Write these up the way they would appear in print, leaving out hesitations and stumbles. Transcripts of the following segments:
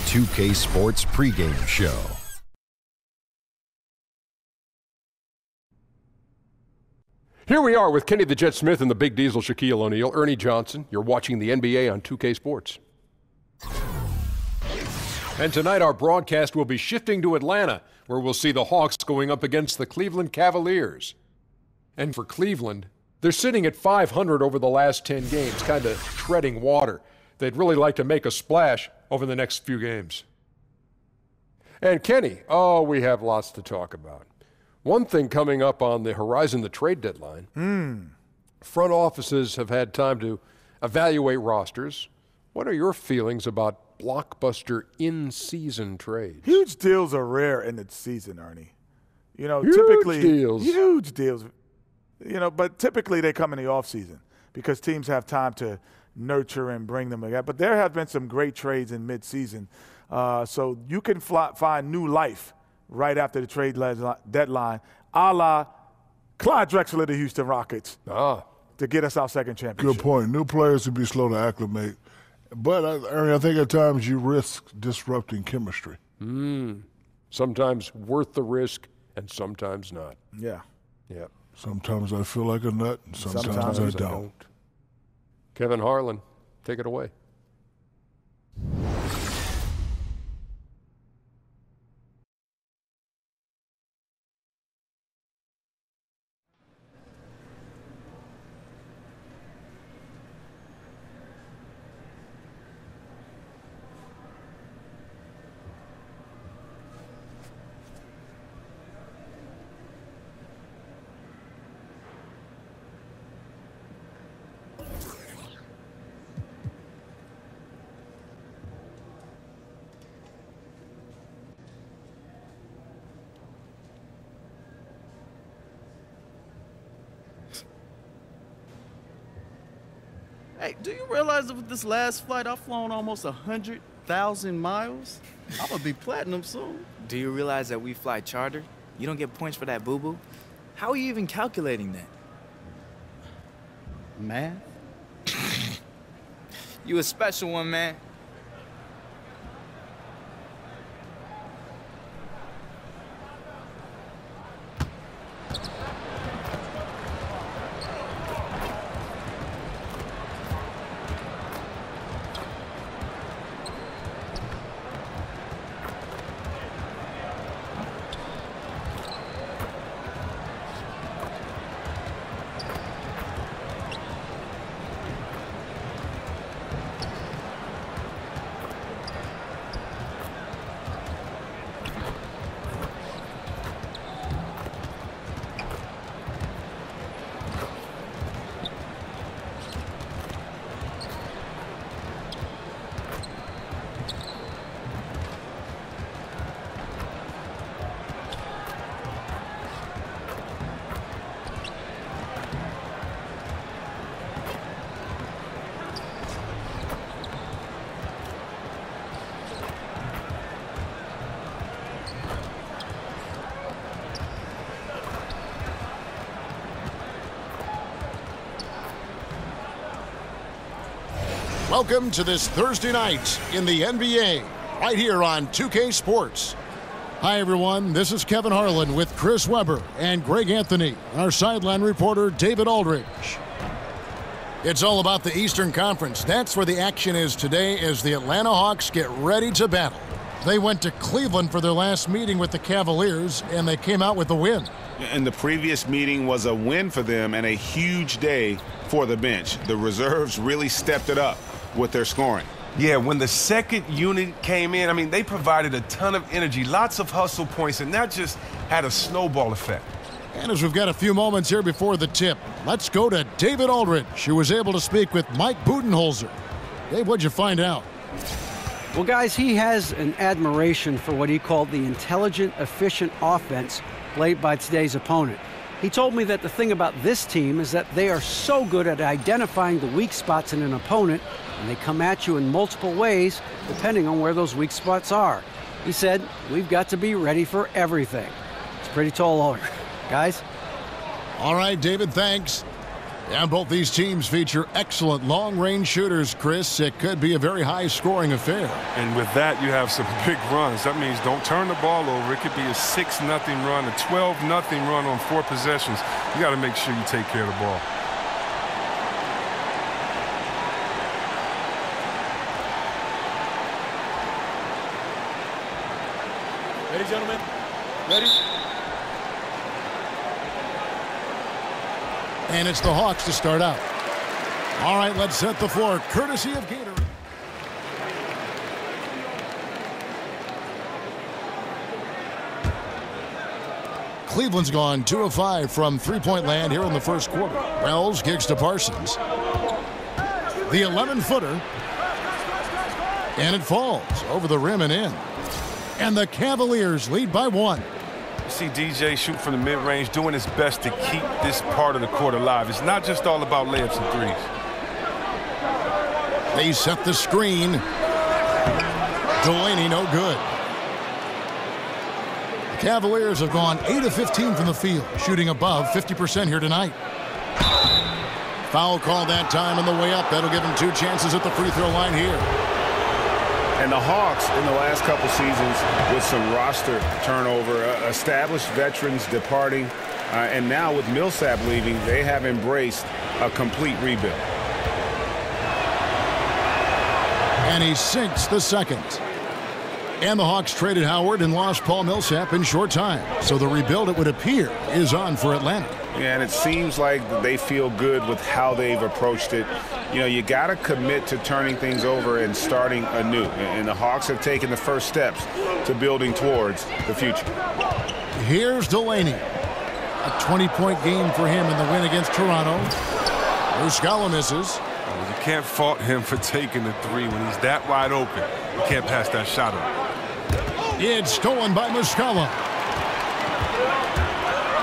2K Sports pregame show. Here we are with Kenny the Jet Smith and the Big Diesel Shaquille O'Neal, Ernie Johnson. You're watching the NBA on 2K Sports. And tonight our broadcast will be shifting to Atlanta, where we'll see the Hawks going up against the Cleveland Cavaliers. And for Cleveland, they're sitting at 500 over the last 10 games, kind of treading water. They'd really like to make a splash over the next few games. And Kenny, we have lots to talk about. One thing coming up on the horizon, the trade deadline. Front offices have had time to evaluate rosters. What are your feelings about blockbuster in-season trades? Huge deals are rare in the season, Ernie. You know, Huge typically deals. Huge deals. You know, but typically they come in the offseason because teams have time to nurture and bring them together. But there have been some great trades in midseason. So you can find new life right after the trade deadline, a la Clyde Drexler of the Houston Rockets, to get us our second championship. Good point. New players would be slow to acclimate. But, Ernie, I think at times you risk disrupting chemistry. Sometimes worth the risk and sometimes not. Yeah. Yeah. Sometimes I feel like a nut, and sometimes I don't. Kevin Harlan, take it away. Hey, do you realize that with this last flight, I've flown almost 100,000 miles? I'm gonna be platinum soon. Do you realize that we fly charter? You don't get points for that, boo-boo. How are you even calculating that? Math? You a special one, man. Welcome to this Thursday night in the NBA, right here on 2K Sports. Hi, everyone. This is Kevin Harlan with Chris Webber and Greg Anthony, our sideline reporter, David Aldridge. It's all about the Eastern Conference. That's where the action is today as the Atlanta Hawks get ready to battle. They went to Cleveland for their last meeting with the Cavaliers, and they came out with a win. And the previous meeting was a win for them and a huge day for the bench. The reserves really stepped it up with their scoring. Yeah, when the second unit came in, I mean, they provided a ton of energy, lots of hustle points, and that just had a snowball effect. And as we've got a few moments here before the tip, let's go to David Aldridge, who was able to speak with Mike Budenholzer. Dave, what'd you find out? Well, guys, he has an admiration for what he called the intelligent, efficient offense played by today's opponent. He told me that the thing about this team is that they are so good at identifying the weak spots in an opponent, and they come at you in multiple ways depending on where those weak spots are. He said, we've got to be ready for everything. It's a pretty tall order. Guys? All right, David, thanks. And both these teams feature excellent long-range shooters, Chris. It could be a very high-scoring affair. And with that, you have some big runs. That means don't turn the ball over. It could be a 6-0 run, a 12-0 run on 4 possessions. You got to make sure you take care of the ball. Ready, gentlemen? Ready? And it's the Hawks to start out. All right, let's set the floor, courtesy of Gatorade. Cleveland's gone 2 of 5 from three-point land here in the first quarter. Wells kicks to Parsons. The 11-footer. And it falls over the rim and in. And the Cavaliers lead by 1. You see DJ shoot from the mid-range, doing his best to keep this part of the court alive. It's not just all about layups and threes. They set the screen. Delaney no good. The Cavaliers have gone 8 of 15 from the field, shooting above 50% here tonight. Foul call that time on the way up. That'll give him 2 chances at the free throw line here. And the Hawks in the last couple seasons with some roster turnover, established veterans departing, and now with Millsap leaving, they have embraced a complete rebuild. And he sinks the second. And the Hawks traded Howard and lost Paul Millsap in short time. So the rebuild, it would appear, is on for Atlanta. Yeah, and it seems like they feel good with how they've approached it. You know, you got to commit to turning things over and starting anew. And the Hawks have taken the first steps to building towards the future. Here's Delaney. A 20-point game for him in the win against Toronto. Muscala misses. You can't fault him for taking the 3 when he's that wide open. You can't pass that shot up. It's stolen by Muscala.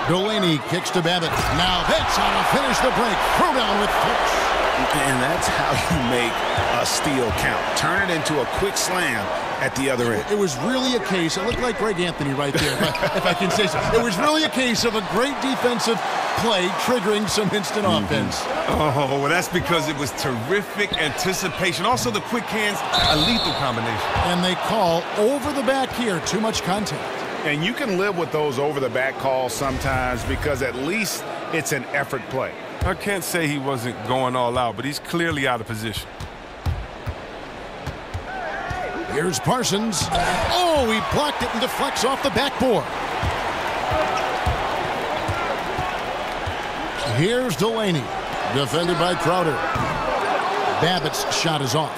Delaney kicks to Babbitt. Now that's how to finish the break. Throw down with force. And that's how you make a steal count. Turn it into a quick slam at the other end. It was really a case, it looked like Greg Anthony right there, if I can say so. It was really a case of a great defensive play triggering some instant offense. Oh, well, that's because it was terrific anticipation. Also, the quick hands, a lethal combination. And they call over the back here, too much contact. And you can live with those over-the-back calls sometimes because at least it's an effort play. I can't say he wasn't going all out, but he's clearly out of position. Here's Parsons. Oh, he blocked it and deflects off the backboard. Here's Delaney. Defended by Crowder. Babbitt's shot is off.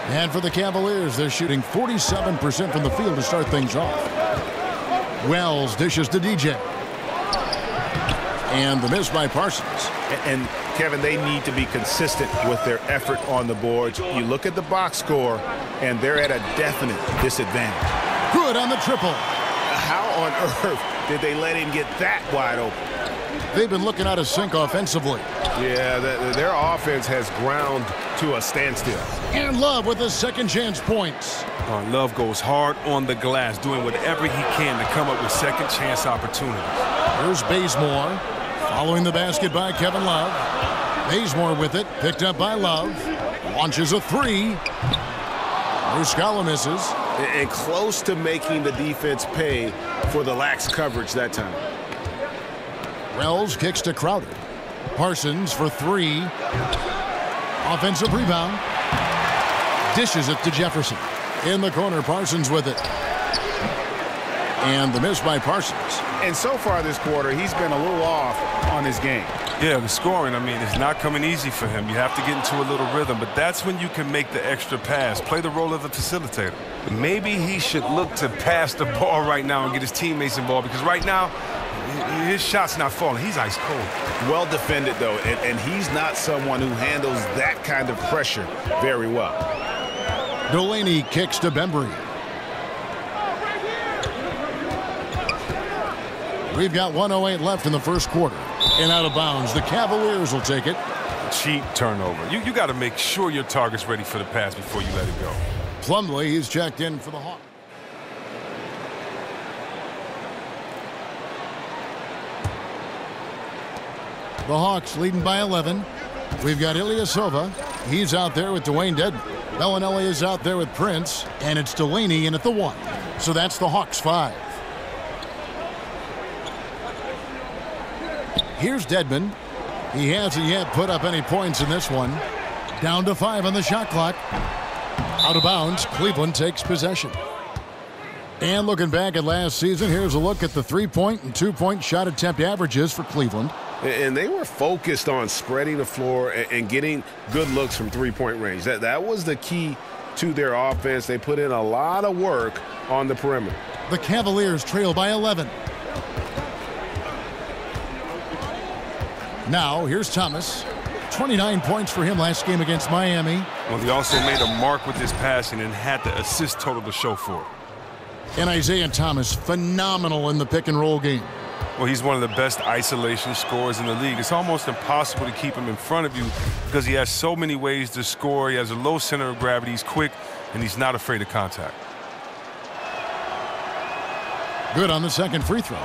And for the Cavaliers, they're shooting 47% from the field to start things off. Wells dishes to DJ. And the miss by Parsons. And Kevin, they need to be consistent with their effort on the boards. You look at the box score, and they're at a definite disadvantage. Good on the triple. How on earth did they let him get that wide open? They've been looking out of sync offensively. Yeah, their offense has ground to a standstill. And Love with his second chance points. Love goes hard on the glass, doing whatever he can to come up with second chance opportunities. Here's Bazemore. Following the basket by Kevin Love. Bazemore with it, picked up by Love. Launches a 3. Muscala misses. And close to making the defense pay for the lax coverage that time. Wells kicks to Crowder. Parsons for 3. Offensive rebound. Dishes it to Jefferson. In the corner, Parsons with it. And the miss by Parsons. And so far this quarter, he's been a little off on his game. Yeah, the scoring, I mean, it's not coming easy for him. You have to get into a little rhythm, but that's when you can make the extra pass, play the role of the facilitator. Maybe he should look to pass the ball right now and get his teammates involved, because right now, his shot's not falling. He's ice cold. Well defended, though, and he's not someone who handles that kind of pressure very well. Delaney kicks to Bembry. We've got 1:08 left in the first quarter. And out of bounds, the Cavaliers will take it. Cheap turnover. You got to make sure your target's ready for the pass before you let it go. Plumlee is checked in for the Hawks. The Hawks leading by 11. We've got Ilyasova. He's out there with Dwayne Dedman. Bellinelli is out there with Prince. And it's Delaney in at the 1. So that's the Hawks 5. Here's Dedman. He hasn't yet put up any points in this one. Down to 5 on the shot clock. Out of bounds. Cleveland takes possession. And looking back at last season, here's a look at the 3-point and 2-point shot attempt averages for Cleveland. And they were focused on spreading the floor and getting good looks from three-point range. That was the key to their offense. They put in a lot of work on the perimeter. The Cavaliers trail by 11. Now, here's Thomas. 29 points for him last game against Miami. Well, he also made a mark with his passing and had the assist total to show for it. And Isaiah Thomas, phenomenal in the pick-and-roll game. Well, he's one of the best isolation scorers in the league. It's almost impossible to keep him in front of you because he has so many ways to score. He has a low center of gravity. He's quick, and he's not afraid of contact. Good on the second free throw.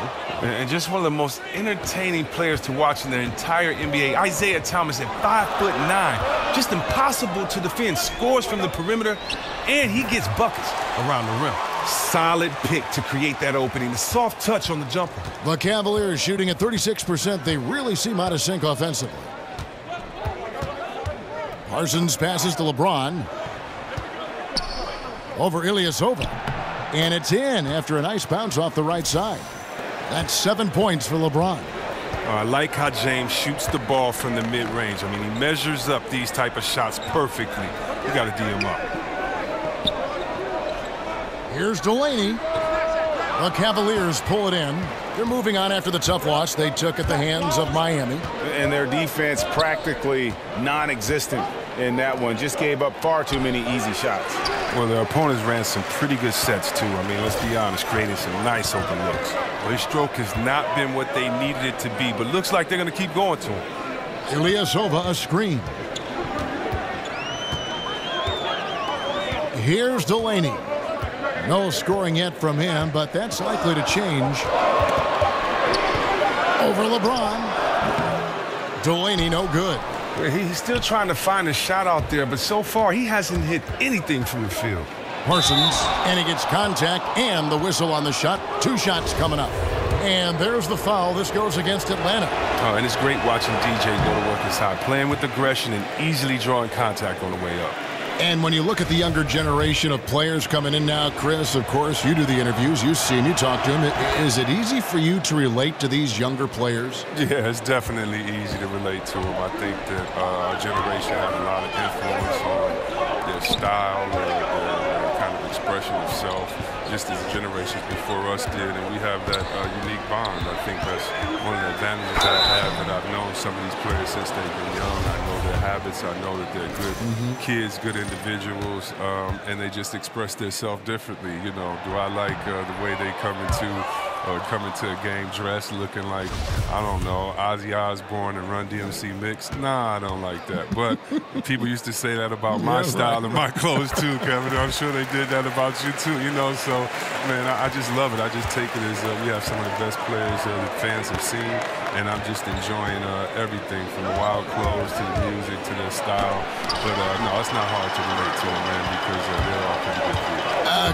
And just one of the most entertaining players to watch in the entire NBA. Isaiah Thomas at 5'9". Just impossible to defend. Scores from the perimeter, and he gets buckets around the rim. Solid pick to create that opening. The soft touch on the jumper. The Cavaliers shooting at 36%. They really seem out of sync offensively. Parsons passes to LeBron. Over Ilyasova. And it's in after a nice bounce off the right side. That's 7 points for LeBron. I like how James shoots the ball from the mid-range. I mean, he measures up these type of shots perfectly. You got to D him up. Here's Delaney. The Cavaliers pull it in. They're moving on after the tough loss they took at the hands of Miami. And their defense practically non-existent in that one. Just gave up far too many easy shots. Well, their opponents ran some pretty good sets, too. I mean, let's be honest, creating some nice open looks. Well, their stroke has not been what they needed it to be, but looks like they're going to keep going to him. Ilyasova, a screen. Here's Delaney. No scoring yet from him, but that's likely to change. Over LeBron. Delaney, no good. He's still trying to find a shot out there, but so far he hasn't hit anything from the field. Parsons, and he gets contact and the whistle on the shot. 2 shots coming up. And there's the foul. This goes against Atlanta. Oh, and it's great watching DJ go to work inside, playing with aggression and easily drawing contact on the way up. And when you look at the younger generation of players coming in now, Chris, of course, you do the interviews, you see them, you talk to them. Is it easy for you to relate to these younger players? Yeah, it's definitely easy to relate to them. I think that our generation had a lot of influence on their style, their kind of expression of self, just as the generations before us did, and we have that unique bond. I think that's one of the advantages that I have, that I've known some of these players since they've been young. I know their habits, I know that they're good kids, good individuals, and they just express themselves differently. You know, do I like the way they come into a game dressed looking like, I don't know, Ozzy Osbourne and Run DMC mix? Nah, I don't like that. But people used to say that about my style and my clothes too, Kevin. I'm sure they did that about you too, you know. So, man, I just love it. I just take it as we have some of the best players that fans have seen, and I'm just enjoying everything from the wild clothes to the music to their style. But no, it's not hard to relate to them, man, because they're all pretty good people.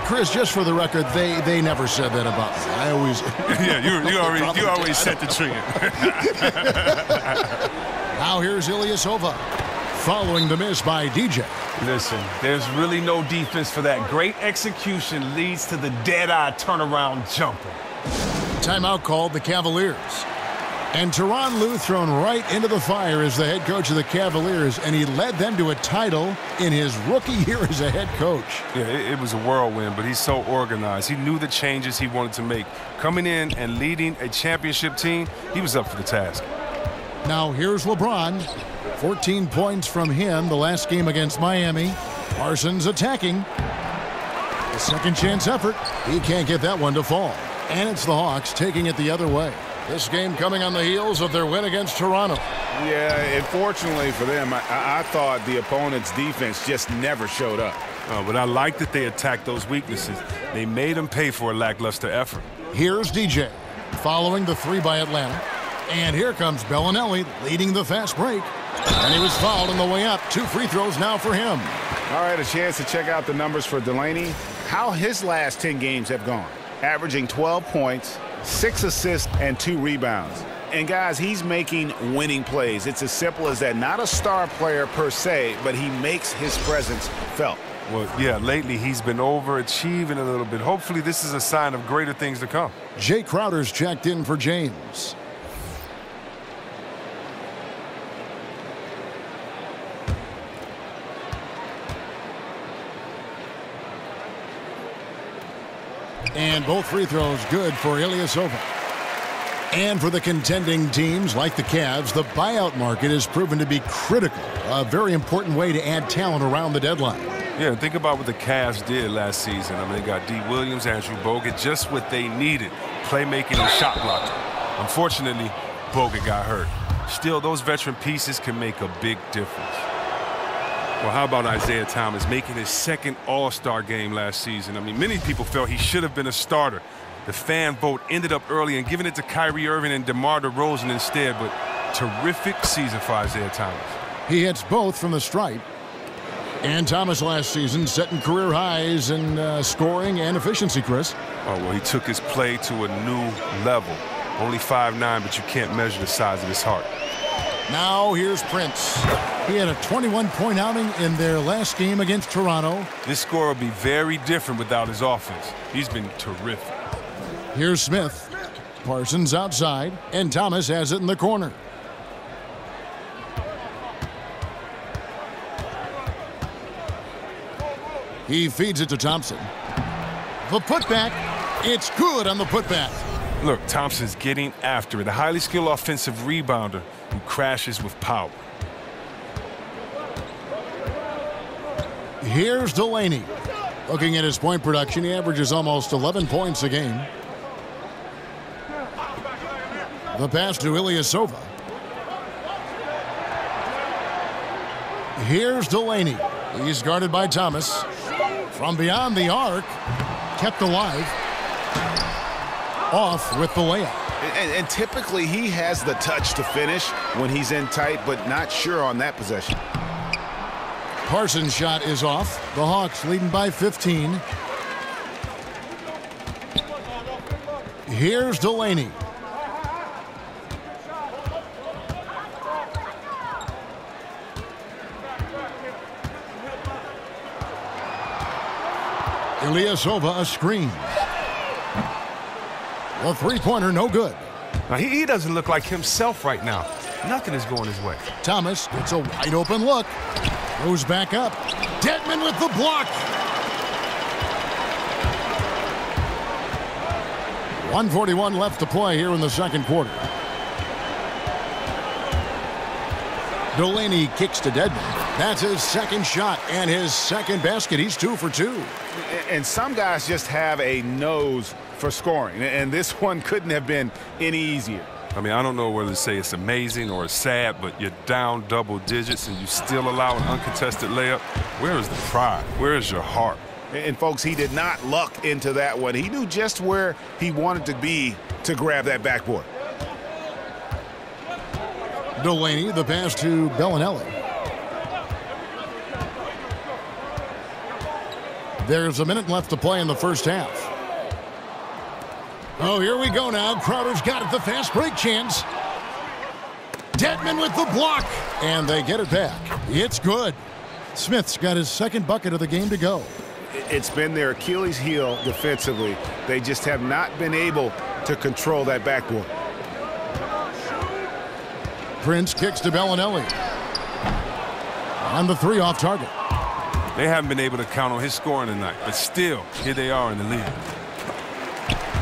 Chris, just for the record, they never said that about me. I always... Yeah, you always set the trend. Now here's Ilyasova, following the miss by DJ. Listen, there's really no defense for that. Great execution leads to the dead-eye turnaround jumper. Timeout called the Cavaliers. And Tyronn Lue thrown right into the fire as the head coach of the Cavaliers, and he led them to a title in his rookie year as a head coach. Yeah, it was a whirlwind, but he's so organized. He knew the changes he wanted to make. Coming in and leading a championship team, he was up for the task. Now here's LeBron. 14 points from him the last game against Miami. Parsons attacking. A second chance effort. He can't get that one to fall. And it's the Hawks taking it the other way. This game coming on the heels of their win against Toronto. Yeah, unfortunately for them, I thought the opponent's defense just never showed up. But I like that they attacked those weaknesses. They made them pay for a lackluster effort. Here's DJ, following the 3 by Atlanta. And here comes Bellinelli leading the fast break. And he was fouled on the way up. 2 free throws now for him. All right, a chance to check out the numbers for Delaney. How his last 10 games have gone. Averaging 12 points, 6 assists, and 2 rebounds. And, guys, he's making winning plays. It's as simple as that. Not a star player per se, but he makes his presence felt. Well, yeah, lately he's been overachieving a little bit. Hopefully this is a sign of greater things to come. Jay Crowder's checked in for James. And both free throws good for Ilyasova. And for the contending teams like the Cavs, the buyout market has proven to be critical, a very important way to add talent around the deadline. Yeah, think about what the Cavs did last season. I mean, they got D. Williams, Andrew Bogut, just what they needed, playmaking and shot blocking. Unfortunately, Bogut got hurt. Still, those veteran pieces can make a big difference. Well, how about Isaiah Thomas making his second All-Star game last season? I mean, many people felt he should have been a starter. The fan vote ended up early and giving it to Kyrie Irving and DeMar DeRozan instead, but terrific season for Isaiah Thomas. He hits both from the stripe. And Thomas last season setting career highs in scoring and efficiency, Chris. Oh, well, he took his play to a new level. Only 5'9", but you can't measure the size of his heart. Now here's Prince. He had a 21-point outing in their last game against Toronto. This score will be very different without his offense. He's been terrific. Here's Smith. Parsons outside, and Thomas has it in the corner. He feeds it to Thompson. The putback. It's good on the putback. Look, Thompson's getting after it. A highly skilled offensive rebounder who crashes with power. Here's Delaney. Looking at his point production, he averages almost 11 points a game. The pass to Ilyasova. Here's Delaney. He's guarded by Thomas. From beyond the arc, kept alive. Off with the layup. And typically he has the touch to finish when he's in tight, but not sure on that possession. Parsons' shot is off. The Hawks leading by 15. Here's Delaney. Ilyasova a screen. The three-pointer no good. Now, he doesn't look like himself right now. Nothing is going his way. Thomas gets a wide open look. Goes back up. Dedmon with the block. 1:41 left to play here in the second quarter. Delaney kicks to Dedmon. That's his second shot and his second basket. He's 2 for 2. And some guys just have a nose for scoring, and this one couldn't have been any easier. I mean, I don't know whether to say it's amazing or it's sad, but you're down double digits and you still allow an uncontested layup. Where is the pride? Where is your heart? And folks, he did not luck into that one. He knew just where he wanted to be to grab that backboard. Delaney, the pass to Bellinelli. There's a minute left to play in the first half. Oh, here we go now. Crowder's got it, the fast break chance. Dedmon with the block. And they get it back. It's good. Smith's got his second bucket of the game to go. It's been their Achilles heel defensively. They just have not been able to control that backboard. Prince kicks to Bellinelli. On the three off target. They haven't been able to count on his scoring tonight, but still, here they are in the lead.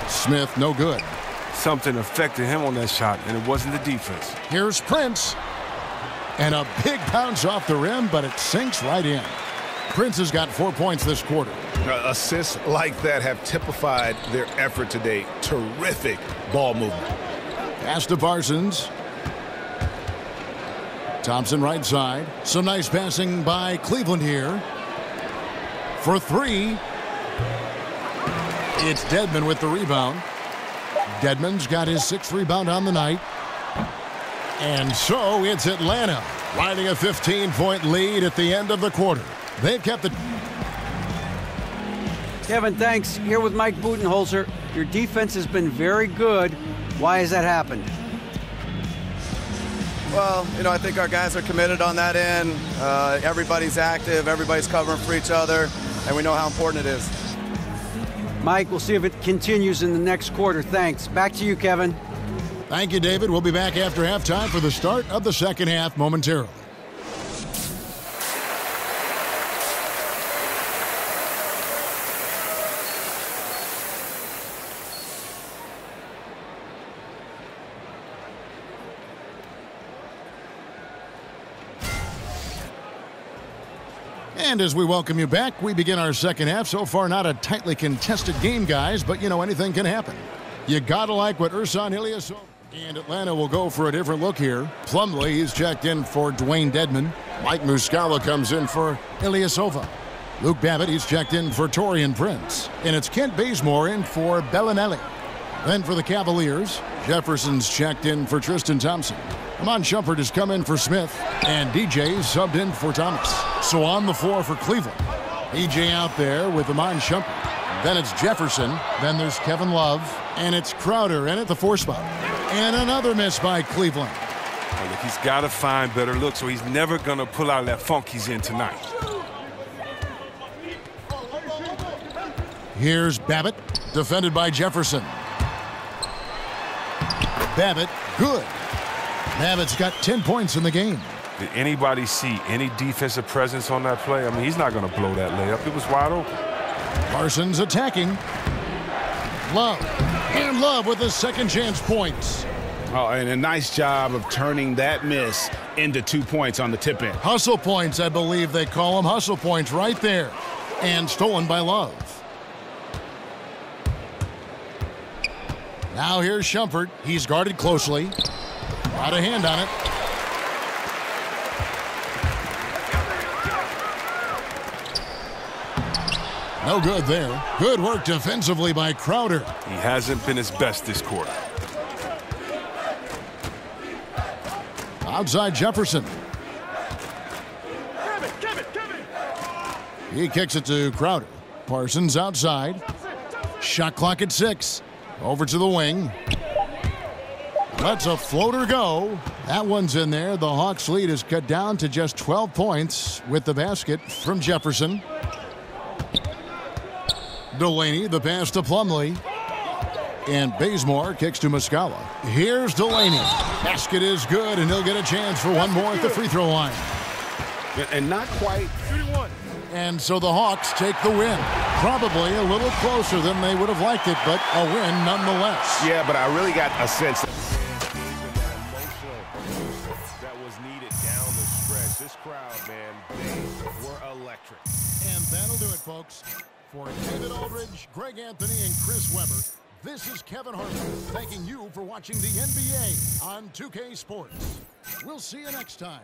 Smith, no good. Something affected him on that shot, and it wasn't the defense. Here's Prince. And a big bounce off the rim, but it sinks right in. Prince has got 4 points this quarter. Assists like that have typified their effort today. Terrific ball movement. Pass to Parsons. Thompson right side. Some nice passing by Cleveland here. For three. It's Dedmon with the rebound. Dedmon's got his 6th rebound on the night. And so it's Atlanta riding a 15-point lead at the end of the quarter. They've kept it. Kevin, thanks. Here with Mike Budenholzer. Your defense has been very good. Why has that happened? Well, I think our guys are committed on that end. Everybody's active, everybody's covering for each other, and we know how important it is. Mike, we'll see if it continues in the next quarter. Thanks. Back to you, Kevin. Thank you, David. We'll be back after halftime for the start of the second half momentarily. And as we welcome you back, we begin our second half. So far, not a tightly contested game, guys, but anything can happen. You gotta like what Ersan Ilyasova. And Atlanta will go for a different look here. Plumlee, he's checked in for Dwayne Dedman. Mike Muscala comes in for Ilyasova. Luke Babbitt, he's checked in for Torian Prince. And it's Kent Bazemore in for Bellinelli. Then for the Cavaliers, Jefferson's checked in for Tristan Thompson. Amon Shumpert has come in for Smith, and DJ's subbed in for Thomas. So on the floor for Cleveland, EJ out there with Amon Shumpert. Then it's Jefferson. Then there's Kevin Love, and it's Crowder in at the 4 spot. And another miss by Cleveland. Hey, look, he's got to find better looks, so he's never going to pull out that funk he's in tonight. Here's Babbitt, defended by Jefferson. Babbitt, good. Babbitt's got 10 points in the game. Did anybody see any defensive presence on that play? I mean, he's not going to blow that layup. It was wide open. Parsons attacking. Love. And Love with his second chance points. Oh, and a nice job of turning that miss into 2 points on the tip in. Hustle points, I believe they call them. Hustle points right there. And stolen by Love. Now here's Shumpert. He's guarded closely. Got a hand on it. No good there. Good work defensively by Crowder. He hasn't been his best this quarter. Outside Jefferson. He kicks it to Crowder. Parsons outside. Shot clock at 6. Over to the wing. Lets a floater go. That one's in there. The Hawks lead is cut down to just 12 points with the basket from Jefferson. Delaney, the pass to Plumlee. And Bazemore kicks to Muscala. Here's Delaney. Basket is good, and he'll get a chance for one more at the free throw line. And not quite. And so the Hawks take the win. Probably a little closer than they would have liked it, but a win nonetheless. Yeah, but I really got a sense that was needed down the stretch. This crowd, man, they were electric. And that'll do it, folks. For David Aldridge, Greg Anthony, and Chris Webber, this is Kevin Harlan thanking you for watching the NBA on 2K Sports. We'll see you next time.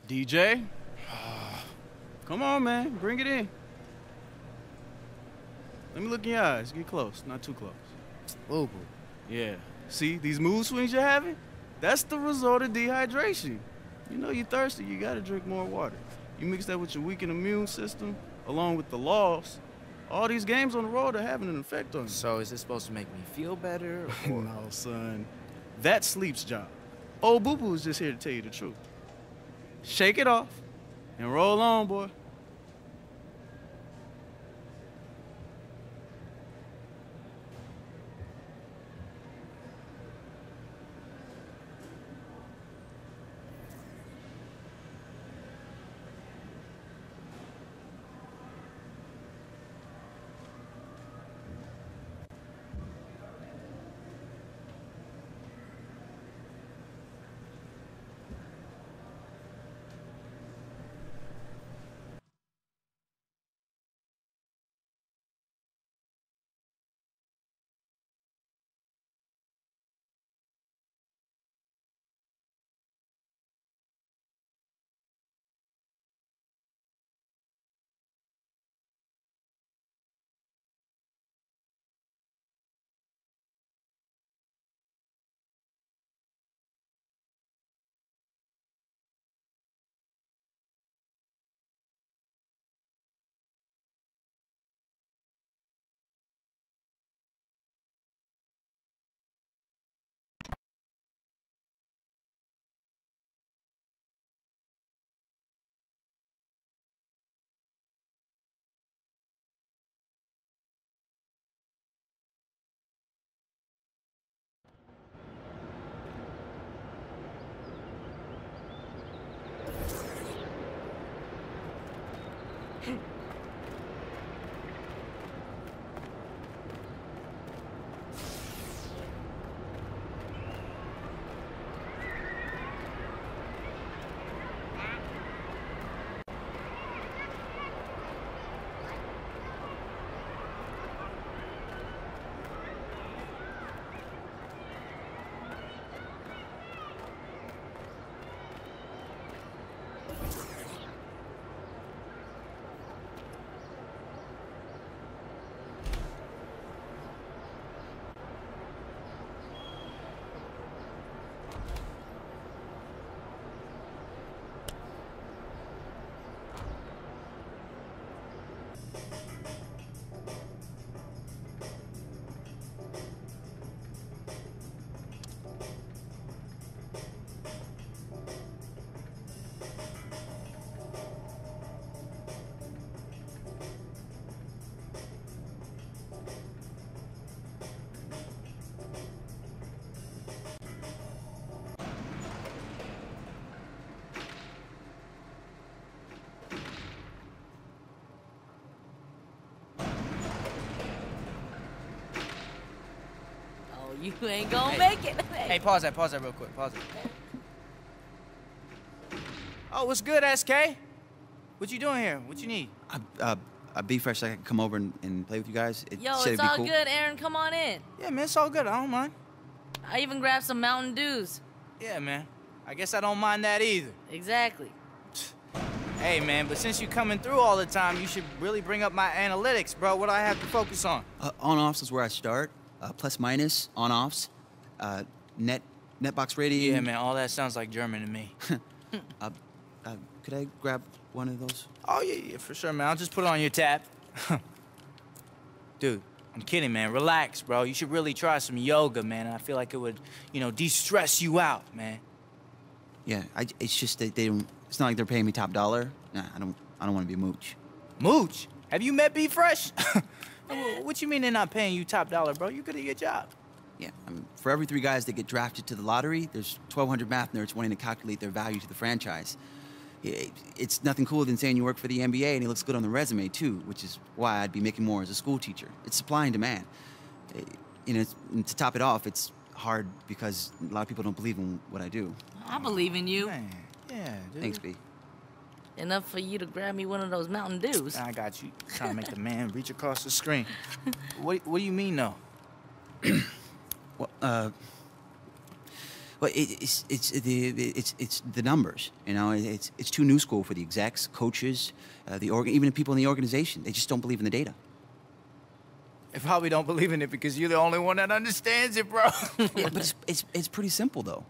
DJ, come on, man. Bring it in. Let me look in your eyes. Get close. Not too close. Oh, yeah. See, these mood swings you're having? That's the result of dehydration. You know you're thirsty. You got to drink more water. You mix that with your weakened immune system, along with the loss, all these games on the road are having an effect on you. So is this supposed to make me feel better? Or? No, son. That's Sleep's job. Old Boo-Boo is just here to tell you the truth. Shake it off and roll on, boy. you ain't gonna make it. Hey, pause that real quick. Pause it. Oh, what's good, SK? What you doing here? What you need? I'd be fresh so I could come over and play with you guys. Yo, it's all good, Aaron. Come on in. Yeah, man, it's all good. I don't mind. I even grabbed some Mountain Dews. Yeah, man. I guess I don't mind that either. Exactly. Hey, man, but since you're coming through all the time, you should really bring up my analytics, bro. What do I have to focus on? On-offs is where I start. Plus, minus, on-offs, net box rating. Yeah, man, all that sounds like German to me. Could I grab one of those? Oh, yeah, for sure, man. I'll just put it on your tab. Dude, I'm kidding, man. Relax, bro. You should really try some yoga, man. I feel like it would, de-stress you out, man. Yeah, it's just that they don't. It's not like they're paying me top dollar. Nah, I don't want to be a mooch. Mooch? Have you met B Fresh? What you mean they're not paying you top dollar, bro? You're good at your job. Yeah, I mean, for every 3 guys that get drafted to the lottery, there's 1,200 math nerds wanting to calculate their value to the franchise. It's nothing cooler than saying you work for the NBA and it looks good on the resume too, which is why I'd be making more as a school teacher. It's supply and demand. And to top it off, it's hard because a lot of people don't believe in what I do. I believe in you. Man, yeah, dude. Thanks, B. Enough for you to grab me one of those Mountain Dews. I got you. Trying to make the man reach across the screen. What do you mean, though? Well, it's the numbers. It's too new school for the execs, coaches, even the people in the organization. They just don't believe in the data. They probably don't believe in it because you're the only one that understands it, bro. Yeah, but it's pretty simple though.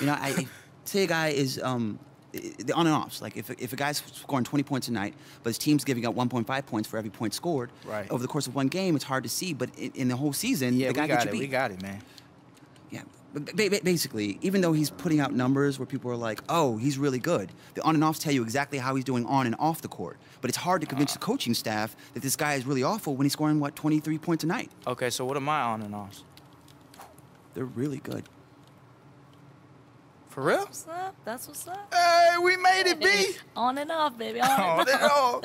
I say a guy is the on and offs. Like if a guy's scoring 20 points a night, but his team's giving up 1.5 points for every point scored. Right. Over the course of one game, it's hard to see. But in the whole season, the guy gets you beat. We got it, man. Yeah. But basically, even though he's putting out numbers where people are like, oh, he's really good, the on and offs tell you exactly how he's doing on and off the court. But it's hard to convince the coaching staff that this guy is really awful when he's scoring, 23 points a night. Okay, so what are my on and offs? They're really good. For real? What's up? That's what's up. Hey, we made it, B! On and off, baby. On and off.